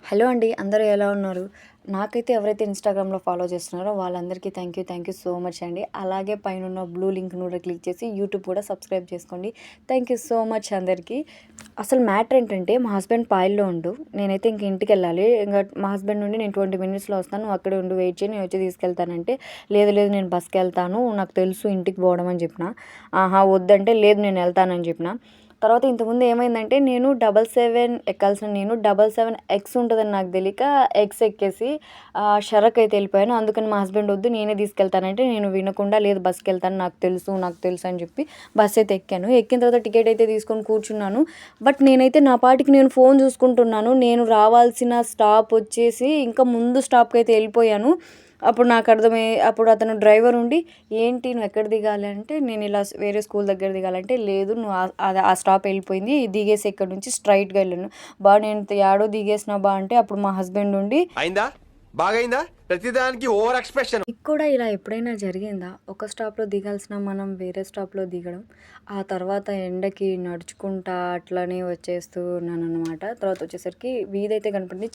Hello అండి. అందరూ ఎలా ఉన్నారు? నాకైతే ఎవరైతే ఇన్‌స్టాగ్రామ్‌లో ఫాలో చేస్తున్నారో వాళ్ళందరికీ థ్యాంక్ యూ సో మచ్ అండి. అలాగే పైనున్న బ్లూ లింక్‌ని కూడా క్లిక్ చేసి యూట్యూబ్ కూడా సబ్స్క్రైబ్ చేసుకోండి. థ్యాంక్ యూ సో మచ్ అందరికీ. అసలు మ్యాటర్ ఏంటంటే మా హస్బెండ్ పాయిల్లో ఉండు. నేనైతే ఇంక ఇంటికెళ్ళాలి. మా హస్బెండ్ నుండి నేను 20 మినిట్స్‌లో వస్తాను. నువ్వు అక్కడే ఉండు వెయిట్ చెయి. నేను వచ్చి తీసుకెళ్తానంటే, లేదు లేదు నేను బస్‌కెళ్తాను. నాకు తెలుసు ఇంటికి పోవడం అని చెప్పిన. ఆహా! వద్దంటే లేదు నేను వెళ్తానని చెప్పిన. తర్వాత ఇంతకుముందు ఏమైందంటే నేను 77 ఎక్కాల్సిన నేను 77 ఎక్స్ ఉంటదని నాకు తెలీక ఎక్స్ ఎక్కేసి షరక్ అయితే వెళ్ళిపోయాను. అందుకని మా హస్బెండ్ వద్దు నేనే తీసుకెళ్తానంటే నేను వినకుండా లేదు బస్‌కెళ్తాను నాకు తెలుసు అని చెప్పి బస్ అయితే ఎక్కాను. ఎక్కిన తర్వాత టికెట్ అయితే తీసుకొని కూర్చున్నాను. బట్ నేనైతే నా పాటికి నేను ఫోన్ చూసుకుంటున్నాను. నేను రావాల్సిన స్టాప్ వచ్చేసి ఇంకా ముందు స్టాప్‌కైతే వెళ్ళిపోయాను. అప్పుడు అతను డ్రైవర్ ఉండి, "ఏంటి నువ్వు ఎక్కడ దిగాలి?" అంటే నేను ఇలా వేరే స్కూల్ దగ్గర దిగాలంటే, "లేదు నువ్వు ఆ స్టాప్ వెళ్ళిపోయింది. దిగేసి ఇక్కడ నుంచి స్ట్రెయిట్‌గా వెళ్ళను." నేను యాడో దిగేసిన అంటే అప్పుడు మా హస్బెండ్ ఉండి, అయిందా బాగైందా ప్రతిదానికి ఓవర్ ఎక్స్ప్రెషన్. మీకు కూడా ఇలా ఎప్పుడైనా జరిగిందా? ఒక స్టాప్‌లో దిగాల్సిన మనం వేరే స్టాప్‌లో దిగడం. ఆ తర్వాత ఎండకి నడుచుకుంటా అట్లనే వచ్చేస్తూ ఉన్నాననమాట. తర్వాత వచ్చేసరికి వీధైతే కనపడింది.